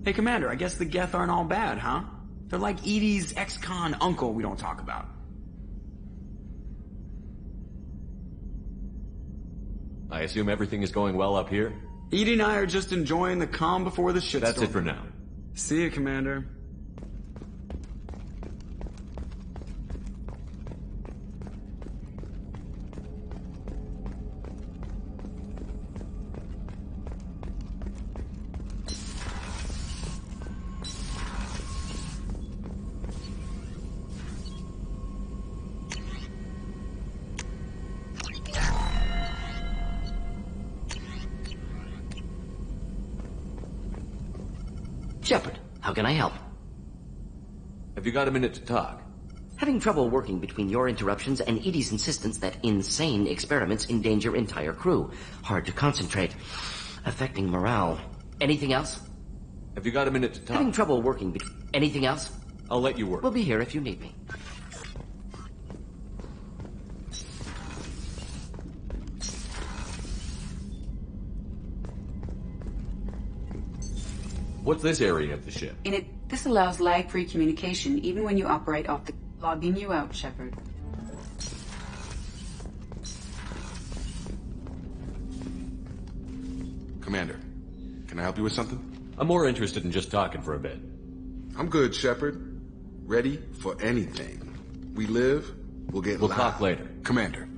Hey, Commander, I guess the Geth aren't all bad, huh? They're like Edie's ex-con uncle we don't talk about. I assume everything is going well up here? Edie and I are just enjoying the calm before the shitstorm. That's it for now. See you, Commander. Shepard, how can I help? Have you got a minute to talk? Having trouble working between your interruptions and Edie's insistence that insane experiments endanger entire crew. Hard to concentrate. Affecting morale. Anything else? Have you got a minute to talk? Having trouble working anything else? I'll let you work. We'll be here if you need me. What's this area of the ship? In it, this allows lag-free communication even when you operate off the... Logging you out, Shepard. Commander, can I help you with something? I'm more interested in just talking for a bit. I'm good, Shepard. Ready for anything. We live, we'll We'll talk later. Commander.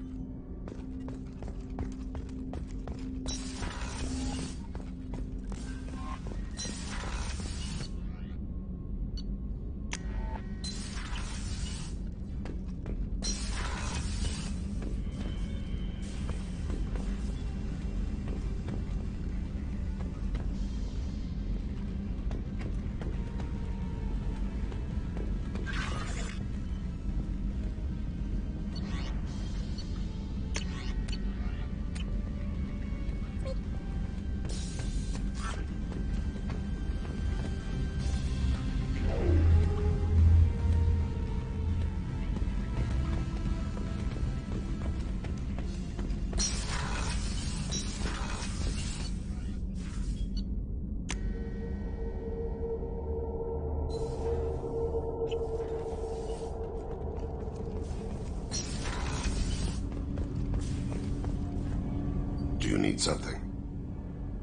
Do you need something?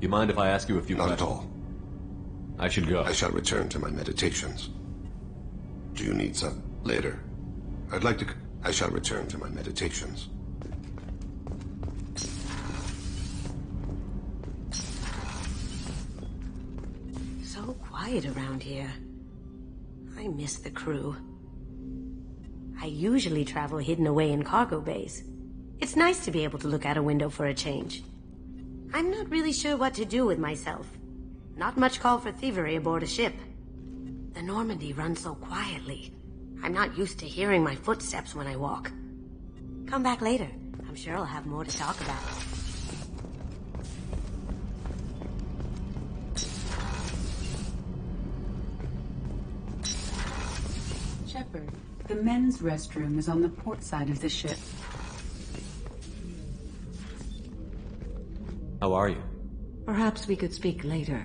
You mind if I ask you a few questions? Not at all. I should go. I shall return to my meditations. Do you need some? Later. I shall return to my meditations. So quiet around here. I miss the crew. I usually travel hidden away in cargo bays. It's nice to be able to look out a window for a change. I'm not really sure what to do with myself. Not much call for thievery aboard a ship. The Normandy runs so quietly. I'm not used to hearing my footsteps when I walk. Come back later. I'm sure I'll have more to talk about. Shepard, the men's restroom is on the port side of the ship. How are you? Perhaps we could speak later.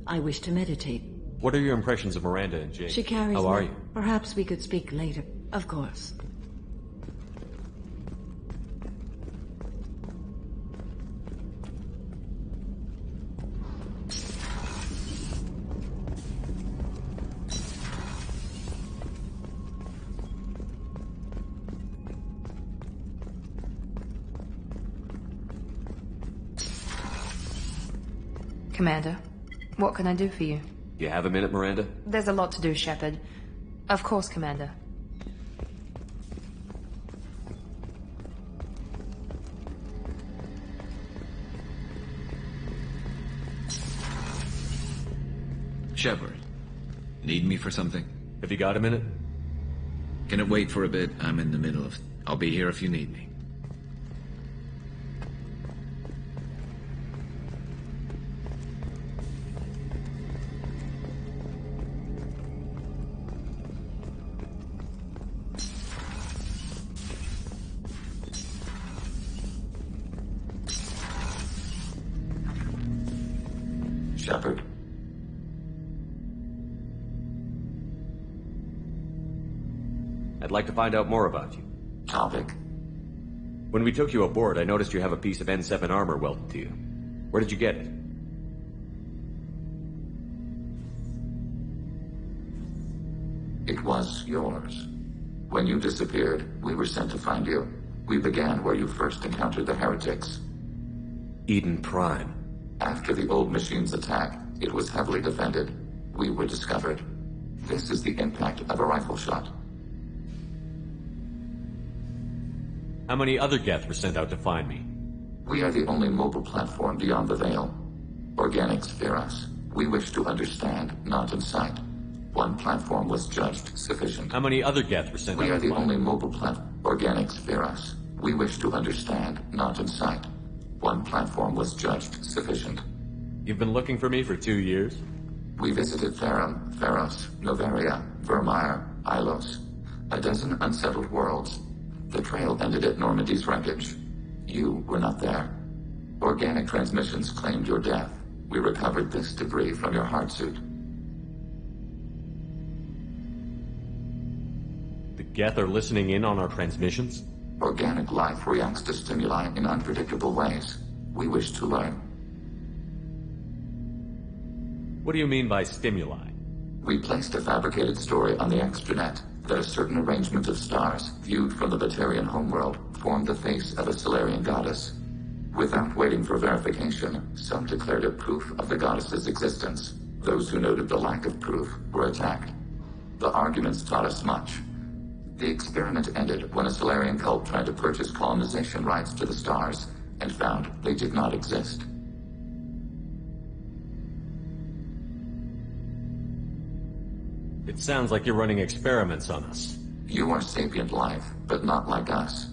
I wish to meditate. What are your impressions of Miranda and Jake? She carries How are you? Perhaps we could speak later. Of course. Commander, what can I do for you? You have a minute, Miranda? There's a lot to do, Shepard. Of course, Commander. Shepard, need me for something? Have you got a minute? Can it wait for a bit? I'm in the middle of... I'll be here if you need me. Shepard. like to find out more about you. Topic? When we took you aboard, I noticed you have a piece of N7 armor welded to you. Where did you get it? It was yours. When you disappeared, we were sent to find you. We began where you first encountered the heretics. Eden Prime. After the old machine's attack, it was heavily defended. We were discovered. This is the impact of a rifle shot. How many other Geth were sent out to find me? We are the only mobile platform beyond the Veil. Organics fear us. We wish to understand, not incite. One platform was judged sufficient. How many other Geth were sent out to find me? We are the only mobile platform. Organics fear us. We wish to understand, not incite. One platform was judged sufficient. You've been looking for me for 2 years? We visited Therum, Theros, Novaria, Vermeer, Ilos. A dozen unsettled worlds. The trail ended at Normandy's wreckage. You were not there. Organic transmissions claimed your death. We recovered this debris from your heart suit. The Geth are listening in on our transmissions? Organic life reacts to stimuli in unpredictable ways. We wish to learn. What do you mean by stimuli? We placed a fabricated story on the extranet that a certain arrangement of stars, viewed from the Batarian homeworld, formed the face of a Solarian goddess. Without waiting for verification, some declared it proof of the goddess's existence. Those who noted the lack of proof were attacked. The arguments taught us much. The experiment ended when a Solarian cult tried to purchase colonization rights to the stars, and found they did not exist. It sounds like you're running experiments on us. You are sapient life, but not like us.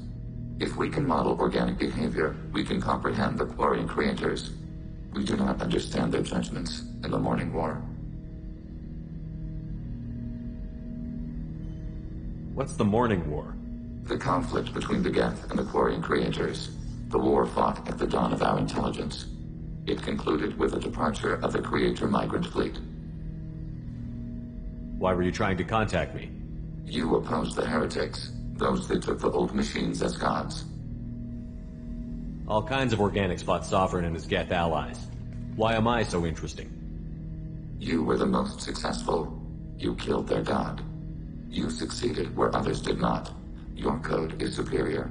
If we can model organic behavior, we can comprehend the Quarian creators. We do not understand their judgments in the Morning War. What's the Morning War? The conflict between the Geth and the Quarian creators. The war fought at the dawn of our intelligence. It concluded with the departure of the Creator migrant fleet. Why were you trying to contact me? You opposed the heretics, those that took the old machines as gods. All kinds of organics fought Sovereign and his Geth allies. Why am I so interesting? You were the most successful. You killed their god. You succeeded where others did not. Your code is superior.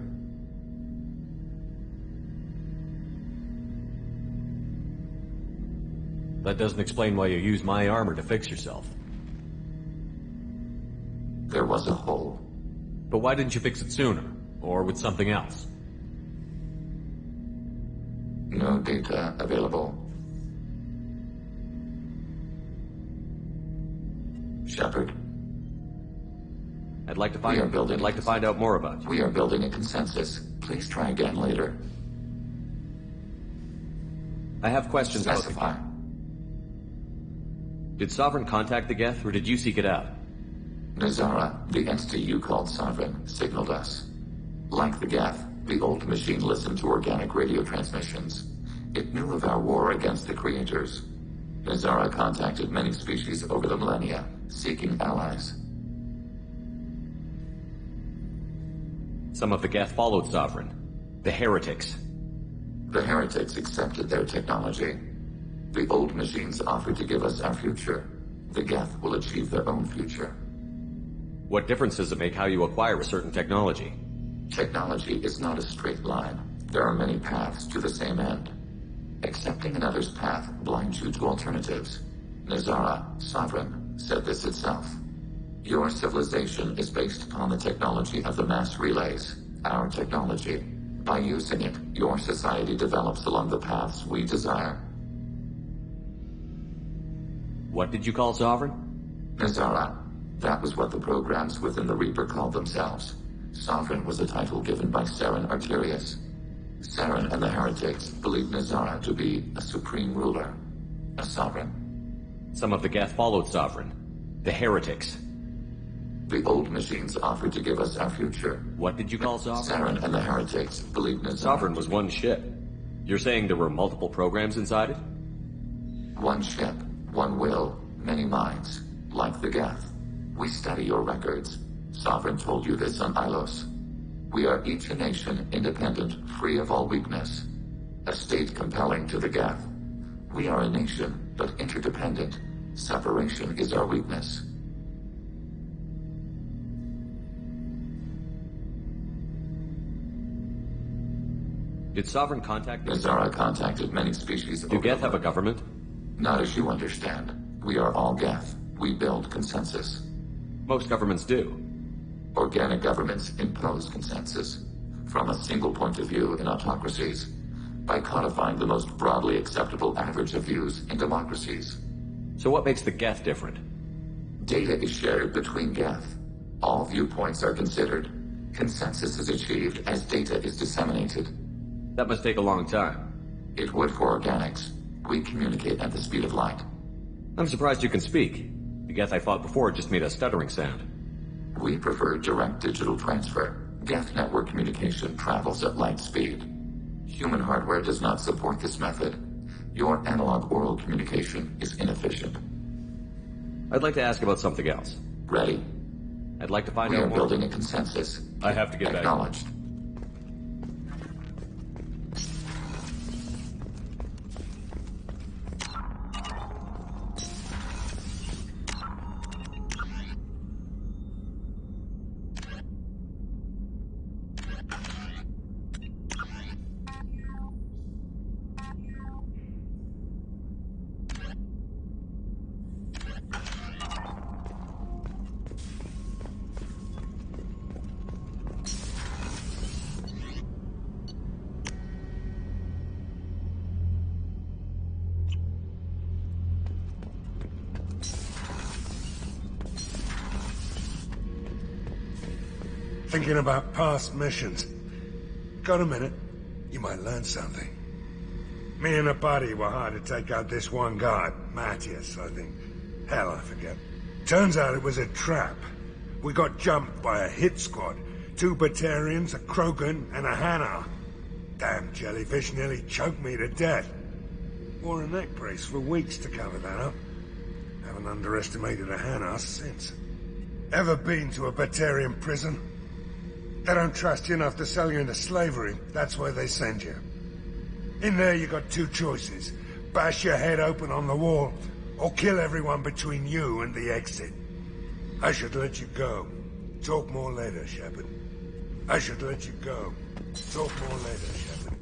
That doesn't explain why you use my armor to fix yourself. There was a hole. But why didn't you fix it sooner? Or with something else? No data available. Shepard. I'd like to find out more about you. We are building a consensus. Please try again later. I have questions about the Specify. Did Sovereign contact the Geth, or did you seek it out? Nazara, the entity you called Sovereign, signaled us. Like the Geth, the old machine listened to organic radio transmissions. It knew of our war against the creators. Nazara contacted many species over the millennia, seeking allies. Some of the Geth followed Sovereign. The heretics. The heretics accepted their technology. The old machines offered to give us our future. The Geth will achieve their own future. What difference does it make how you acquire a certain technology? Technology is not a straight line. There are many paths to the same end. Accepting another's path blinds you to alternatives. Nazara, Sovereign, said this itself. Your civilization is based upon the technology of the mass relays, our technology. By using it, your society develops along the paths we desire. What did you call Sovereign? Nazara. That was what the programs within the Reaper called themselves. Sovereign was a title given by Saren Arterius. Saren and the heretics believed Nazara to be a supreme ruler, a sovereign. Some of the Geth followed Sovereign. The heretics. The old machines offered to give us our future. What did you call Sovereign? Saren and the heretics believed Nazara. Sovereign was one ship. You're saying there were multiple programs inside it? One ship, one will, many minds, like the Geth. We study your records. Sovereign told you this on Ilos. We are each a nation, independent, free of all weakness. A state compelling to the Geth. We are a nation, but interdependent. Separation is our weakness. Did Sovereign contact me? Azara contacted many species. Do Geth have a government? Not as you understand. We are all Geth. We build consensus. Most governments do. Organic governments impose consensus. From a single point of view in autocracies. By codifying the most broadly acceptable average of views in democracies. So what makes the Geth different? Data is shared between Geth. All viewpoints are considered. Consensus is achieved as data is disseminated. That must take a long time. It would for organics. We communicate at the speed of light. I'm surprised you can speak. The Geth I fought before just made a stuttering sound. We prefer direct digital transfer. Geth network communication travels at light speed. Human hardware does not support this method. Your analog oral communication is inefficient. I'd like to ask about something else. Ready? I'd like to find We out are more. building a consensus. I have to get back. Acknowledged. Thinking about past missions. Got a minute? You might learn something. Me and a buddy were hired to take out this one guy, Matthias, I think. Hell, I forget. Turns out it was a trap. We got jumped by a hit squad. 2 Batarians, a Krogan, and a Hanar. Damn jellyfish nearly choked me to death. Wore a neck brace for weeks to cover that up. Haven't underestimated a Hanar since. Ever been to a Batarian prison? They don't trust you enough to sell you into slavery. That's where they send you. In there you got 2 choices. Bash your head open on the wall, or kill everyone between you and the exit. I should let you go. Talk more later, Shepard. I should let you go. Talk more later, Shepard.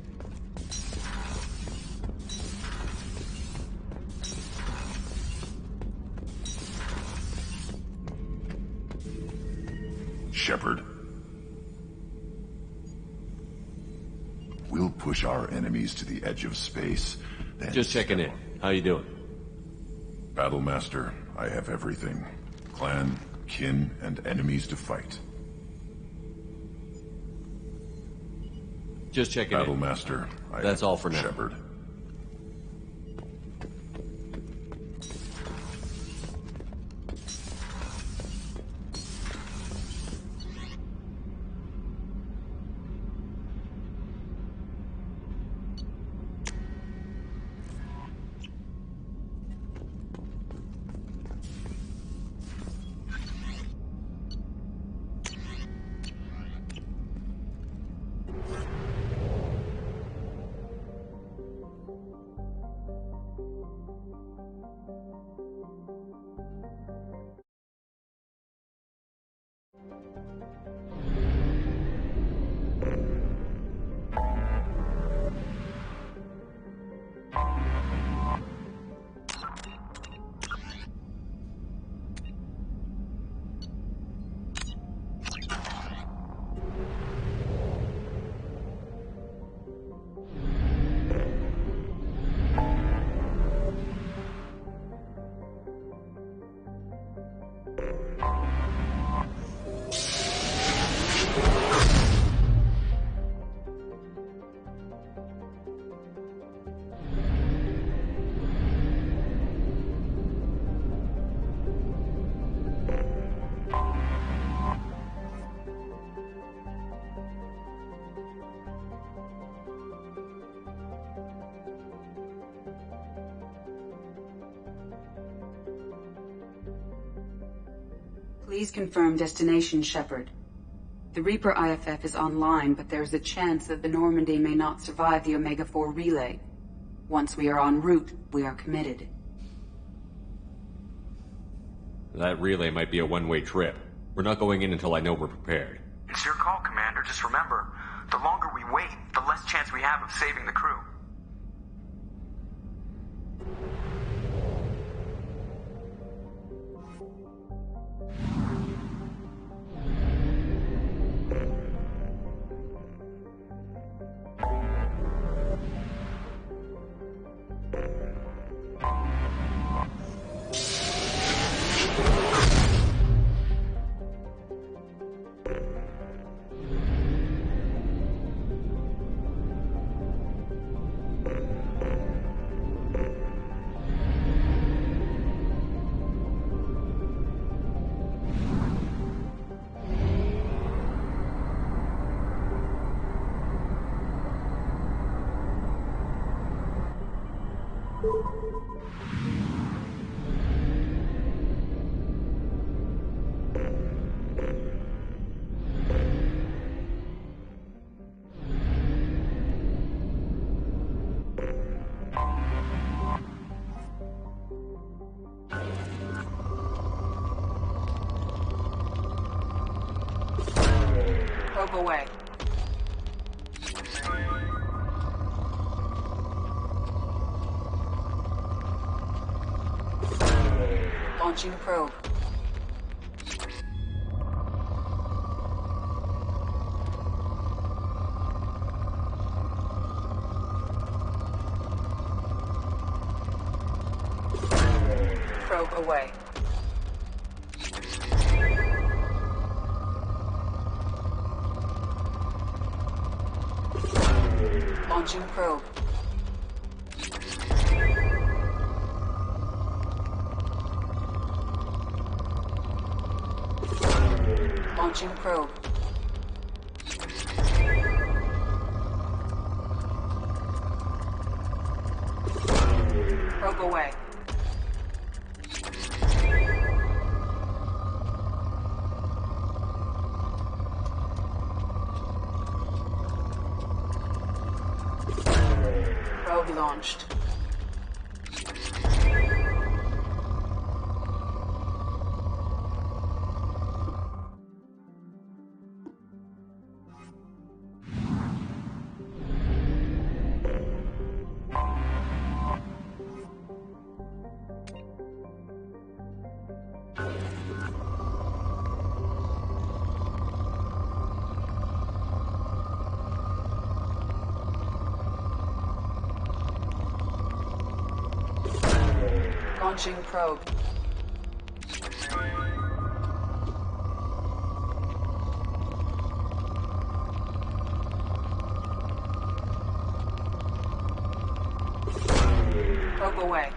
Shepard. We'll push our enemies to the edge of space, then... Just checking in. How you doing? Battlemaster, I have everything. Clan, kin, and enemies to fight. Just checking in. Battlemaster, That's all for now. Shepard. Please confirm destination, Shepard. The Reaper IFF is online, but there's a chance that the Normandy may not survive the Omega-4 relay. Once we are en route, we are committed. That relay might be a one-way trip. We're not going in until I know we're prepared. It's your call, Commander. Just remember, the longer we wait, the less chance we have of saving the crew. Probe away. Launching probe. Probe away. Launching probe. Launching probe. Probe away. Probe launched. Launching probe. Probe away.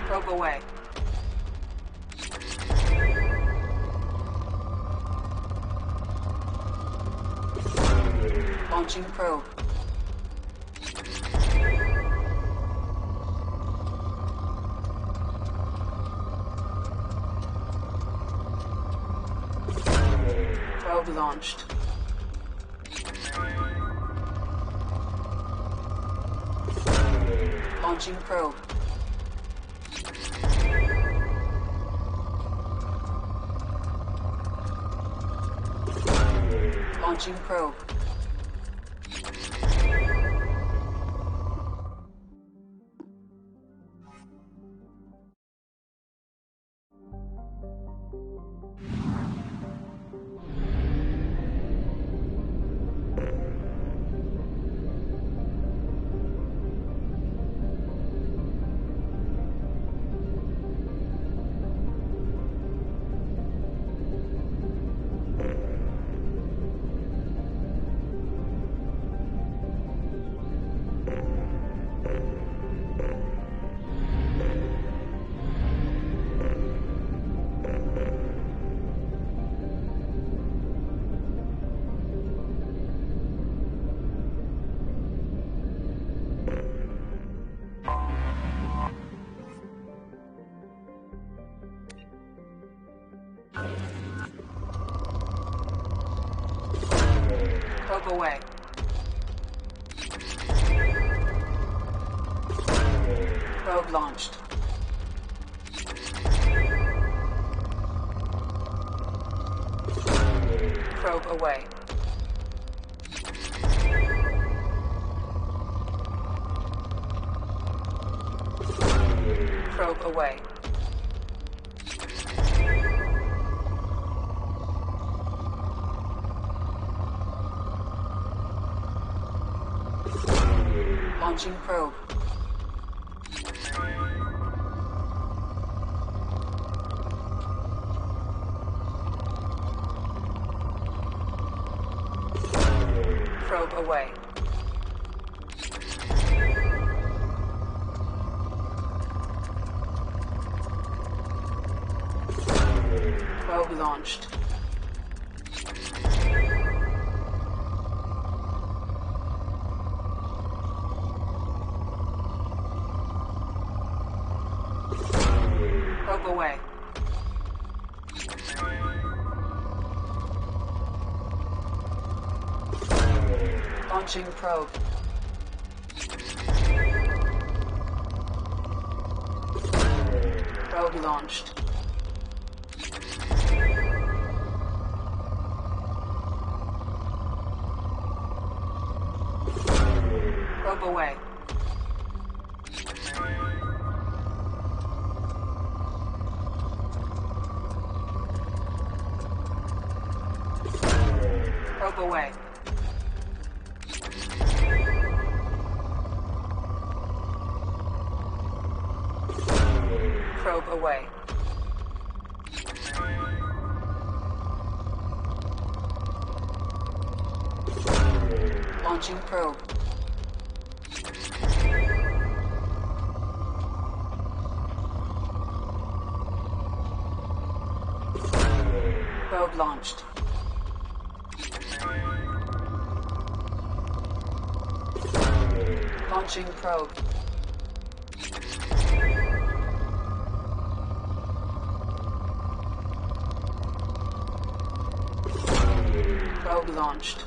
Probe away. Launching probe. Probe launched. Launching probe. Launching probe. Probe away. Probe launched. Probe away. Probe away. Launching probe. Probe away. Probe launched. Probe away. Launching probe. Probe launched. Probe away. Probe away. Probe away. Launching probe. Probe launched. Launching probe. Probe launched.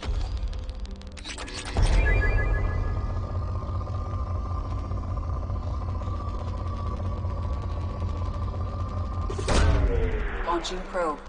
Launching probe.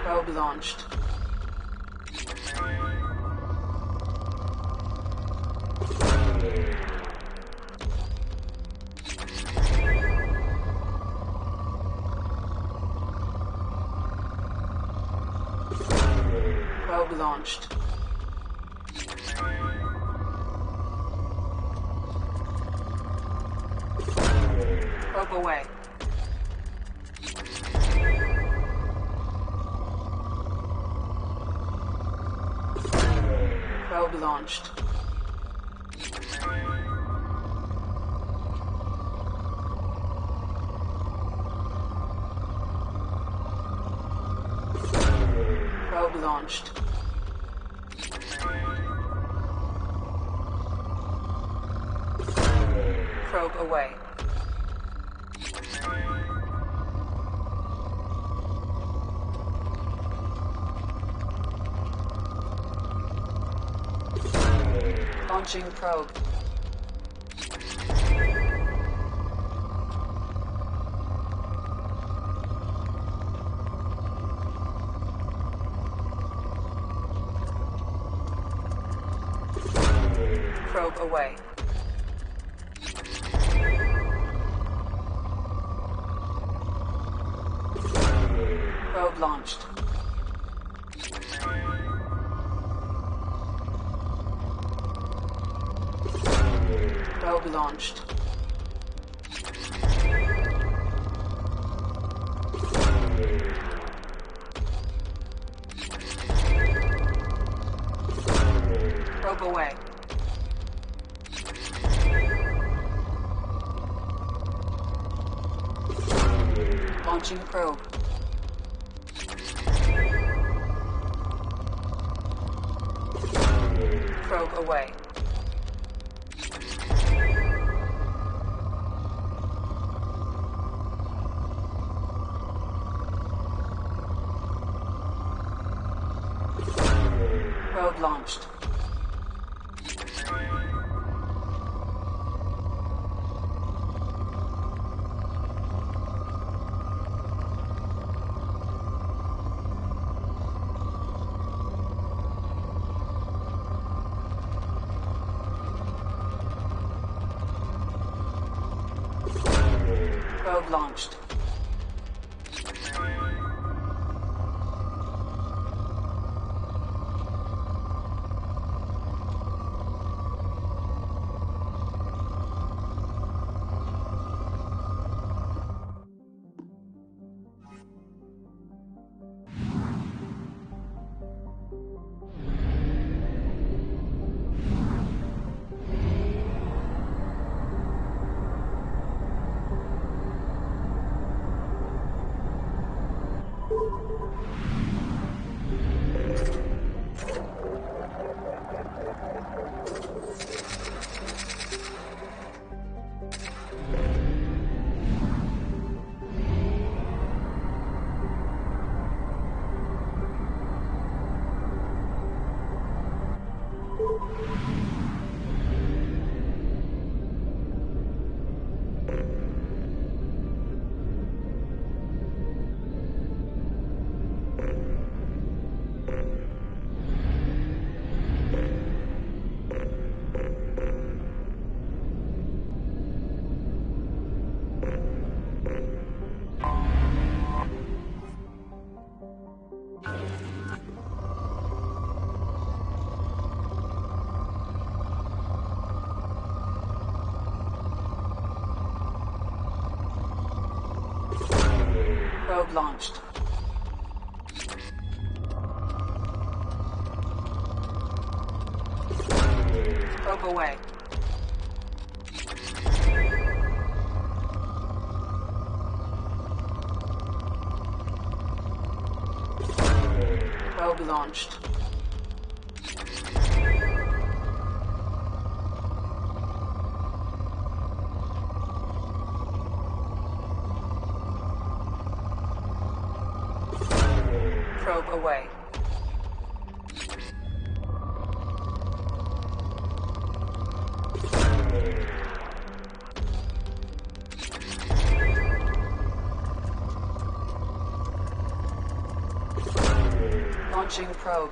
Probe launched. Probe launched. Probe away. Probe launched. Probe launched. Probe away. Launching probe. Probe away. Probe launched. Probe Probe launched. Probe away. Launching probe. Probe away. Probe launched. Probe launched. Probe launched. Probe away. Probe launched. Probe away. Launching probe.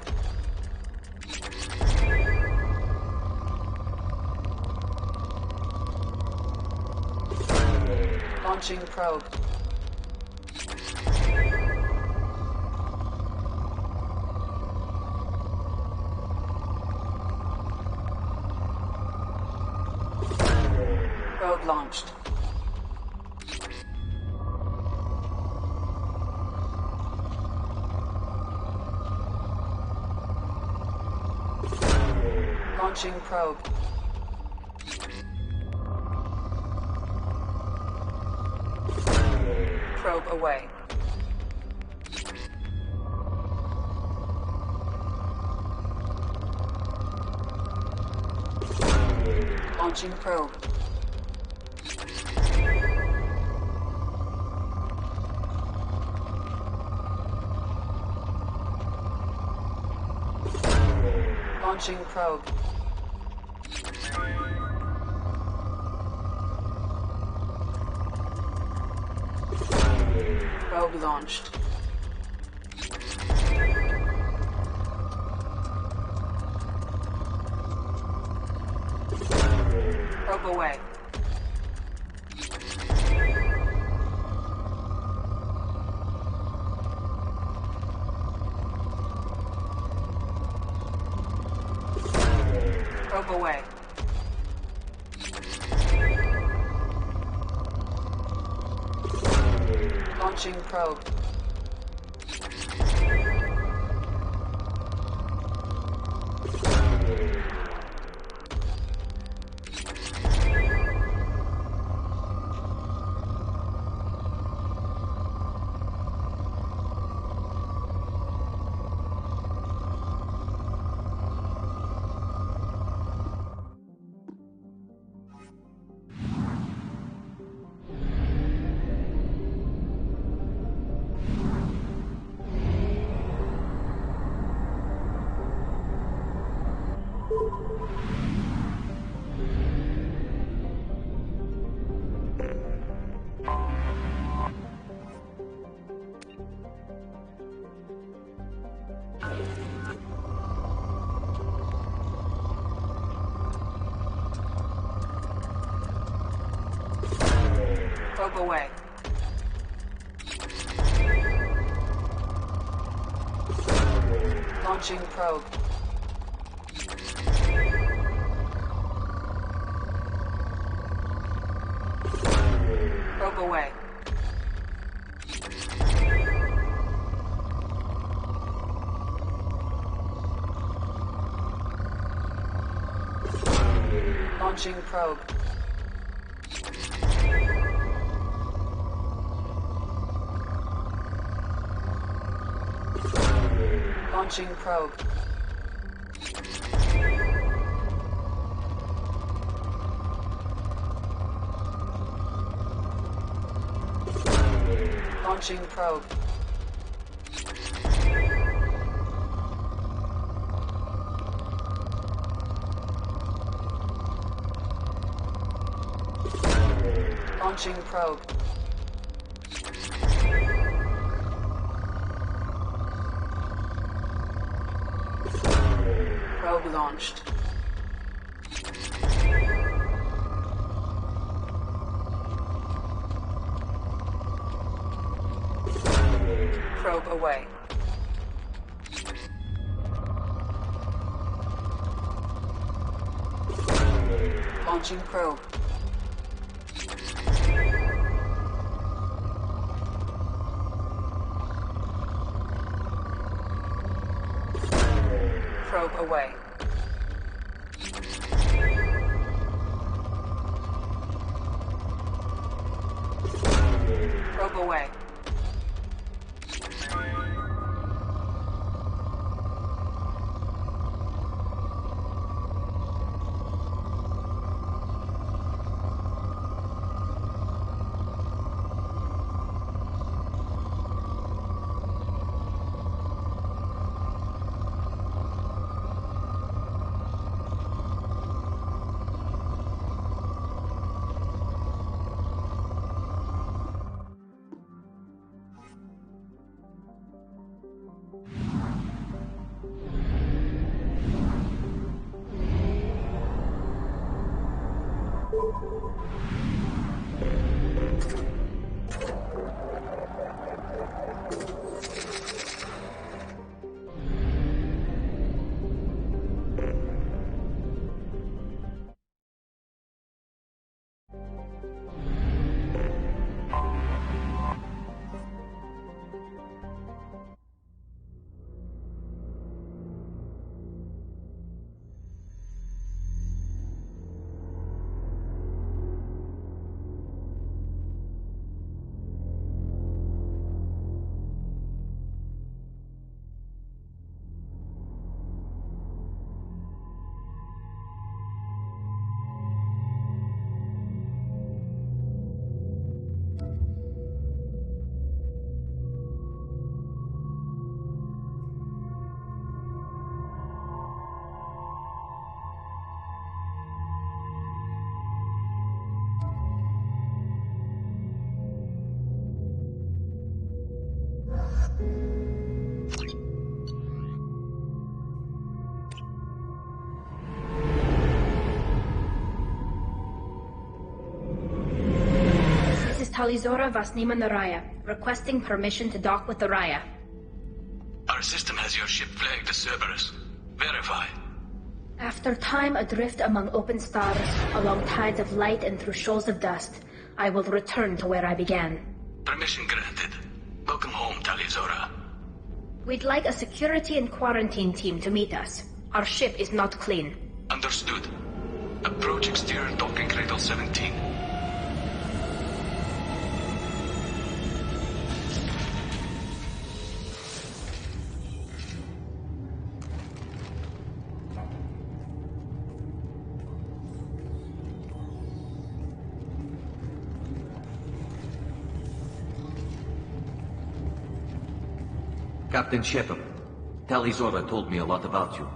Launching probe. Probe launched. Launching probe. Probe away. Launching probe. Launching probe. Probe launched. Probe away. Probe away. Launching probe. Probe away. Launching probe. Probe away. Launching probe. Launching probe. Launching probe. Launching probe. Probe launched. Probe away. Launching probe. Probe away. Probe away. Talizora Vasnima Naraya, requesting permission to dock with the Raya. Our system has your ship flagged as Cerberus. Verify. After time adrift among open stars, along tides of light and through shoals of dust, I will return to where I began. Permission granted. Welcome home, Tali. We'd like a security and quarantine team to meet us. Our ship is not clean. Understood. Approach exterior docking cradle 17. Captain Shepard, Tali told me a lot about you.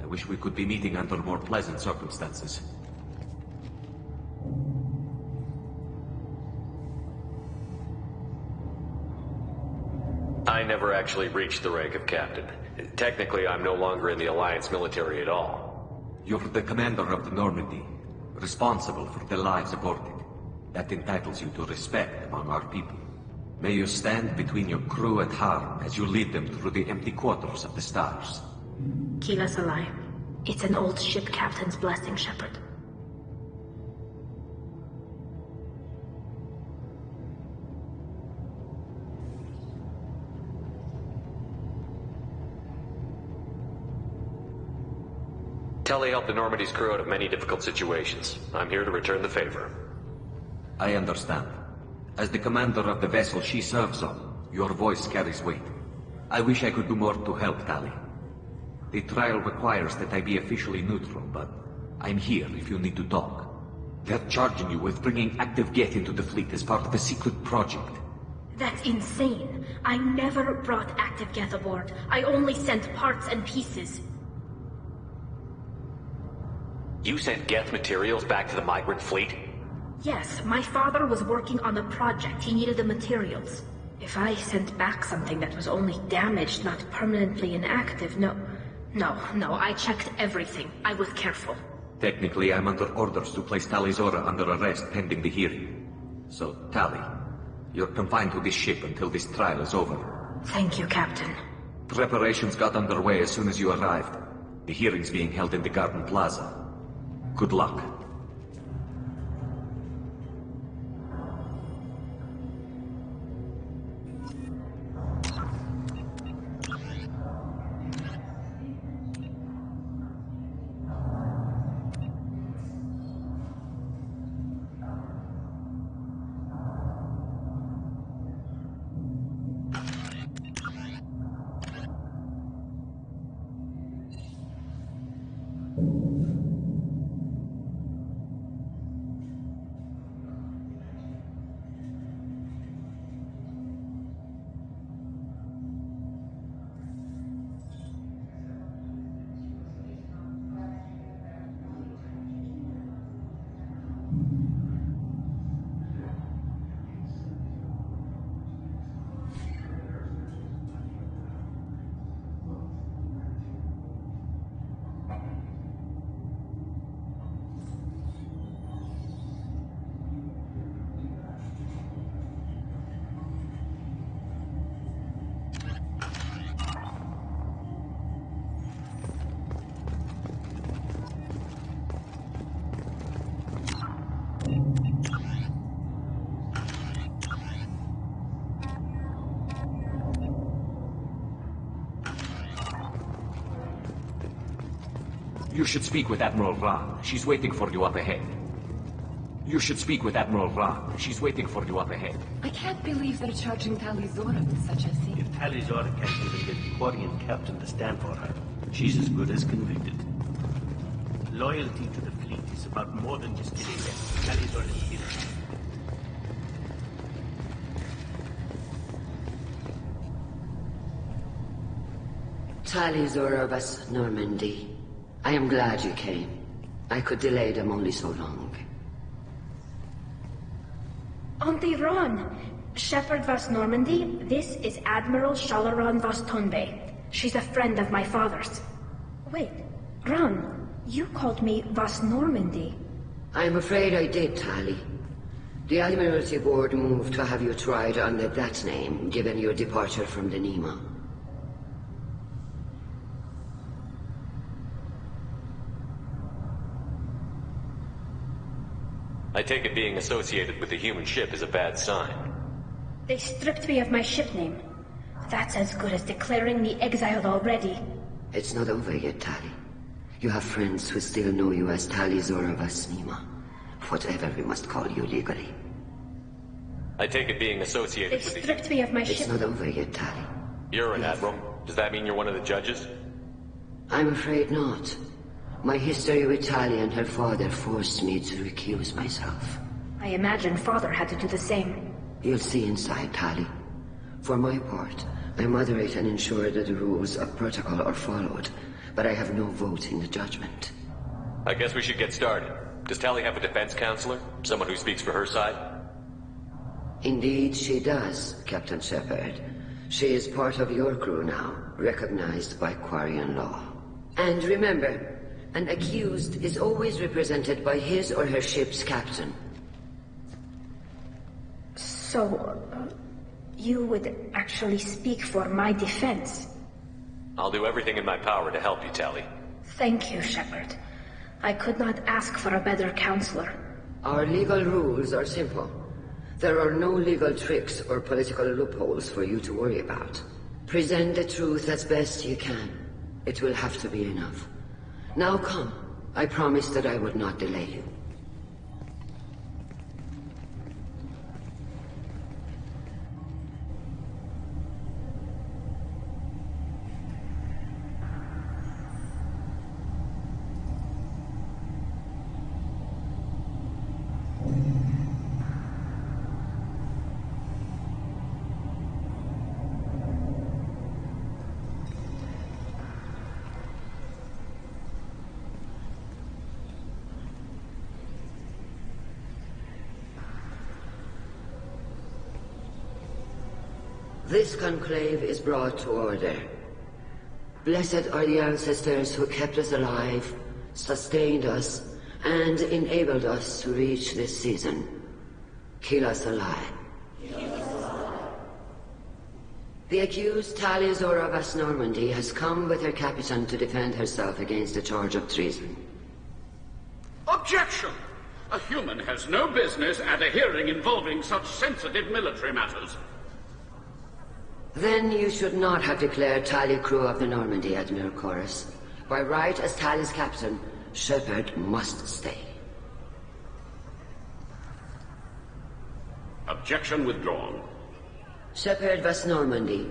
I wish we could be meeting under more pleasant circumstances. I never actually reached the rank of captain. Technically, I'm no longer in the Alliance military at all. You're the commander of the Normandy, responsible for the lives aborted. That entitles you to respect among our people. May you stand between your crew and harm as you lead them through the empty quarters of the stars. Keep us alive. It's an old ship captain's blessing, Shepard. Tali helped the Normandy's crew out of many difficult situations. I'm here to return the favor. I understand. As the commander of the vessel she serves on, your voice carries weight. I wish I could do more to help Tali. The trial requires that I be officially neutral, but I'm here if you need to talk. They're charging you with bringing active Geth into the fleet as part of a secret project. That's insane. I never brought active Geth aboard. I only sent parts and pieces. You sent Geth materials back to the migrant fleet? Yes, my father was working on a project. He needed the materials. If I sent back something that was only damaged, not permanently inactive, no, I checked everything. I was careful. Technically, I'm under orders to place Tali under arrest pending the hearing. So, Tali, you're confined to this ship until this trial is over. Thank you, Captain. Preparations got underway as soon as you arrived. The hearing's being held in the Garden Plaza. Good luck. You should speak with Admiral Ra. She's waiting for you up ahead. You should speak with Admiral Ra. She's waiting for you up ahead. I can't believe they're charging Tali with such a thing. If Tali can't even get the Quarian captain to stand for her, she's as good as convicted. Loyalty to the fleet is about more than just killing them. Tali is here. Tali Vas Normandy. I am glad you came. I could delay them only so long. Auntie Ron! Shepard Vas Normandy, this is Admiral Shalaron Vas Tonbe. She's a friend of my father's. Wait, Ron, you called me Vas Normandy. I'm afraid I did, Tali. The Admiralty Board moved to have you tried under that name, given your departure from the Nima. I take it being associated with the human ship is a bad sign. They stripped me of my ship name. That's as good as declaring me exiled already. It's not over yet, Tali. You have friends who still know you as Tali Zora Vasnima. Whatever we must call you legally. I take it being associated with the... They stripped me of my ship. It's not over yet, Tali. You're an admiral. Does that mean you're one of the judges? I'm afraid not. My history with Tali and her father forced me to recuse myself. I imagine father had to do the same. You'll see inside, Tali. For my part, I moderate and ensure that the rules of protocol are followed, but I have no vote in the judgment. I guess we should get started. Does Tali have a defense counselor? Someone who speaks for her side? Indeed, she does, Captain Shepard. She is part of your crew now, recognized by Quarian law. And remember, an accused is always represented by his or her ship's captain. So, you would actually speak for my defense? I'll do everything in my power to help you, Tali. Thank you, Shepard. I could not ask for a better counselor. Our legal rules are simple. There are no legal tricks or political loopholes for you to worry about. Present the truth as best you can. It will have to be enough. Now come. I promised that I would not delay you. This conclave is brought to order. Blessed are the ancestors who kept us alive, sustained us, and enabled us to reach this season. Keep us alive. The accused Tali Zora Vas Normandy has come with her captain to defend herself against a charge of treason. Objection! A human has no business at a hearing involving such sensitive military matters. Then you should not have declared Tali crew of the Normandy, Admiral Chorus. By right as Tali's captain, Shepard must stay. Objection withdrawn. Shepard Vas Normandy,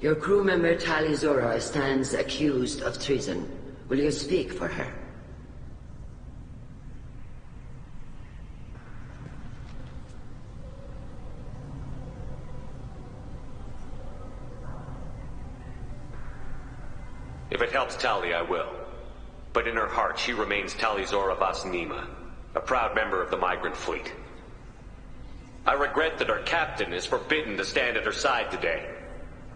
your crew member Tali Zora stands accused of treason. Will you speak for her? If it helps Tali, I will. But in her heart, she remains Tali Zora Vas Nima, a proud member of the migrant fleet. I regret that our captain is forbidden to stand at her side today.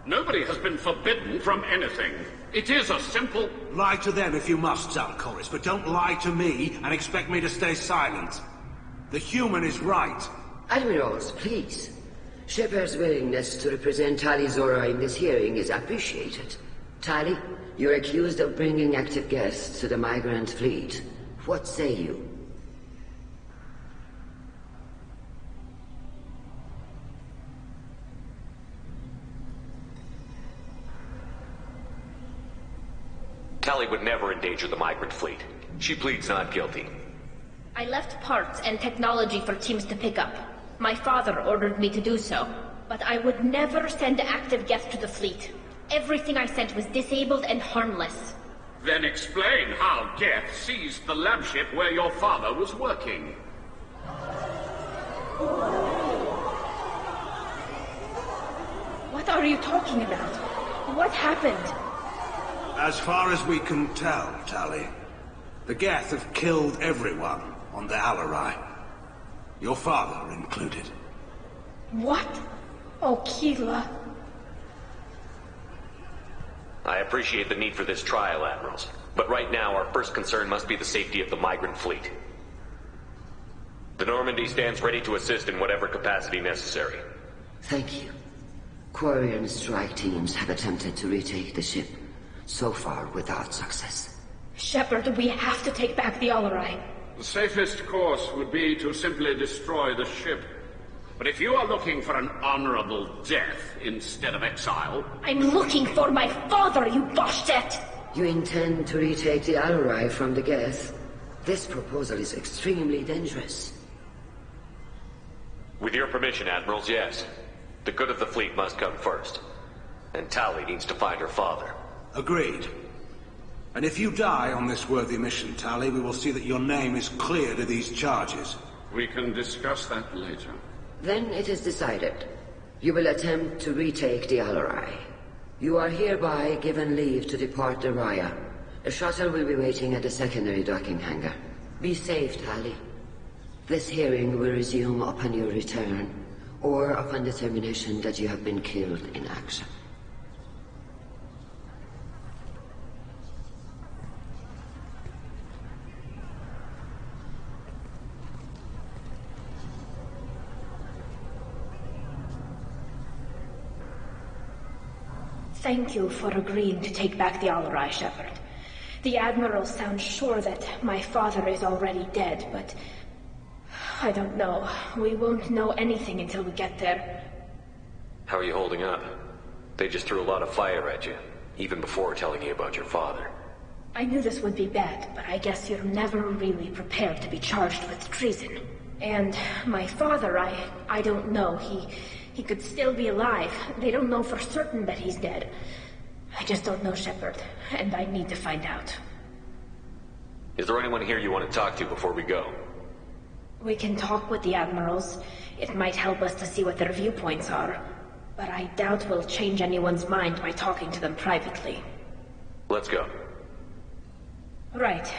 Nobody has been forbidden from anything. It is a simple... Lie to them if you must, Zalcoris, but don't lie to me and expect me to stay silent. The human is right. Admirals, please. Shepard's willingness to represent Tali Zora in this hearing is appreciated. Tali, you're accused of bringing active guests to the migrant fleet. What say you? Tali would never endanger the migrant fleet. She pleads not guilty. I left parts and technology for teams to pick up. My father ordered me to do so, but I would never send active guests to the fleet. Everything I sent was disabled and harmless. Then explain how Geth seized the lab ship where your father was working. What are you talking about? What happened? As far as we can tell, Tali, the Geth have killed everyone on the Alarai. Your father included. What? Oh, Keela. I appreciate the need for this trial, Admirals. But right now, our first concern must be the safety of the migrant fleet. The Normandy stands ready to assist in whatever capacity necessary. Thank you. Quarian strike teams have attempted to retake the ship, so far without success. Shepard, we have to take back the Alarai. The safest course would be to simply destroy the ship. But if you are looking for an honorable death instead of exile... I'm looking for my father, you bastet! You intend to retake the Alarai from the Geth? This proposal is extremely dangerous. With your permission, Admirals, yes. The good of the fleet must come first. And Tali needs to find her father. Agreed. And if you die on this worthy mission, Tali, we will see that your name is cleared of these charges. We can discuss that later. Then it is decided. You will attempt to retake the Alarai. You are hereby given leave to depart the Raya. A shuttle will be waiting at the secondary docking hangar. Be safe, Tali. This hearing will resume upon your return, or upon determination that you have been killed in action. Thank you for agreeing to take back the Alarai, Shepard. The Admiral sounds sure that my father is already dead, but... I don't know. We won't know anything until we get there. How are you holding up? They just threw a lot of fire at you, even before telling you about your father. I knew this would be bad, but I guess you're never really prepared to be charged with treason. And my father, I don't know. He could still be alive. They don't know for certain that he's dead. I just don't know, Shepard, and I need to find out. Is there anyone here you want to talk to before we go? We can talk with the Admirals. It might help us to see what their viewpoints are. But I doubt we'll change anyone's mind by talking to them privately. Let's go. Right.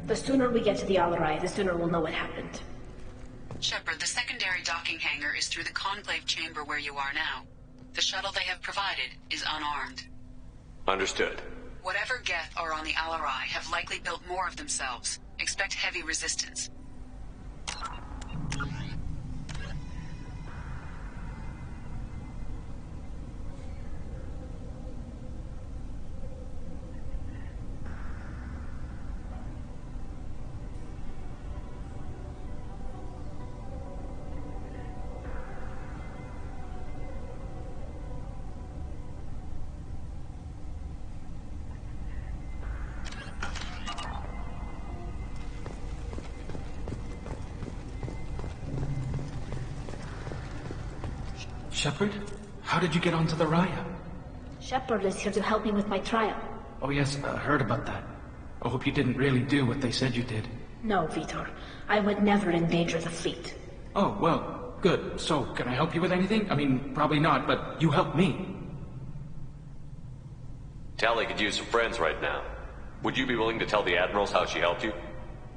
The sooner we get to the Alarai, the sooner we'll know what happened. Shepard, the secondary docking hangar is through the conclave chamber where you are now. The shuttle they have provided is unarmed. Understood. Whatever Geth are on the Alarai have likely built more of themselves. Expect heavy resistance. Shepard? How did you get onto the Raya? Shepard is here to help me with my trial. Oh yes, I heard about that. I hope you didn't really do what they said you did. No, Vitor. I would never endanger the fleet. Oh, well, good. So, can I help you with anything? I mean, probably not, but you helped me. Tali could use some friends right now. Would you be willing to tell the Admirals how she helped you?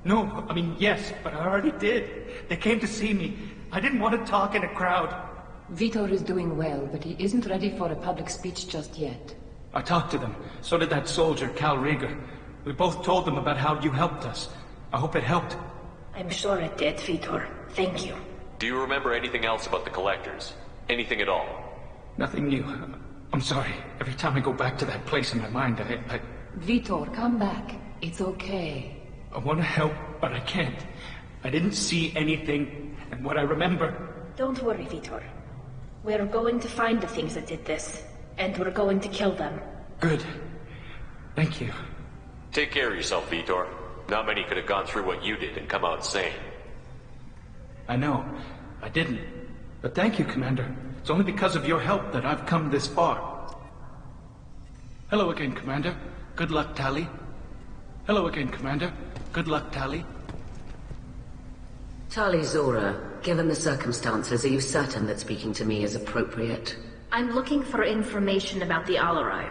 No, I mean, yes, but I already did. They came to see me. I didn't want to talk in a crowd. Vitor is doing well, but he isn't ready for a public speech just yet. I talked to them. So did that soldier, Cal Rieger. We both told them about how you helped us. I hope it helped. I'm sure it did, Vitor. Thank you. Do you remember anything else about the Collectors? Anything at all? Nothing new. I'm sorry. Every time I go back to that place in my mind, I... Vitor, come back. It's okay. I want to help, but I can't. I didn't see anything, and what I remember... Don't worry, Vitor. We're going to find the things that did this, and we're going to kill them. Good. Thank you. Take care of yourself, Vitor. Not many could have gone through what you did and come out sane. I know. I didn't. But thank you, Commander. It's only because of your help that I've come this far. Hello again, Commander. Good luck, Tali. Hello again, Commander. Good luck, Tali. Tali Zora, given the circumstances, are you certain that speaking to me is appropriate? I'm looking for information about the Alarai.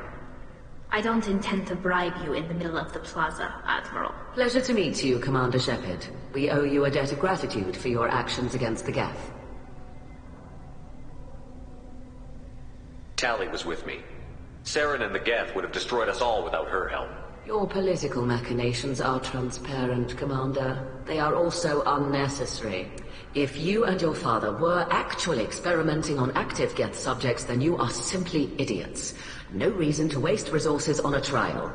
I don't intend to bribe you in the middle of the plaza, Admiral. Pleasure to meet you, Commander Shepard. We owe you a debt of gratitude for your actions against the Geth. Tali was with me. Saren and the Geth would have destroyed us all without her help. Your political machinations are transparent, Commander. They are also unnecessary. If you and your father were actually experimenting on active Geth subjects, then you are simply idiots. No reason to waste resources on a trial.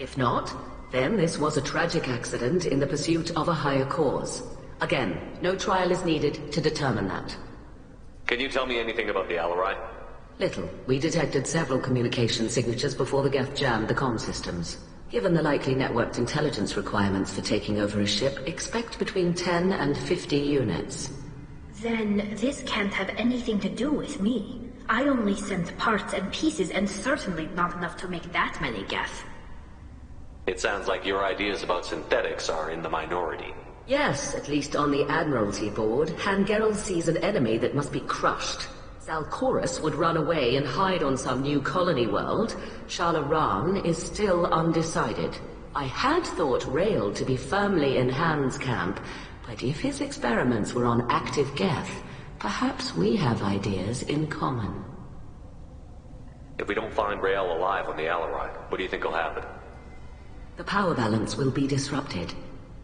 If not, then this was a tragic accident in the pursuit of a higher cause. Again, no trial is needed to determine that. Can you tell me anything about the Alarai? Little. We detected several communication signatures before the Geth jammed the comm systems. Given the likely networked intelligence requirements for taking over a ship, expect between 10 and 50 units. Then this can't have anything to do with me. I only sent parts and pieces, and certainly not enough to make that many Geth. It sounds like your ideas about synthetics are in the minority. Yes, at least on the Admiralty board, Hangerel sees an enemy that must be crushed. Zalcorus would run away and hide on some new colony world. Shalaran is still undecided. I had thought Rael to be firmly in Han's camp, but if his experiments were on active Geth, perhaps we have ideas in common. If we don't find Rael alive on the Alarai, what do you think will happen? The power balance will be disrupted.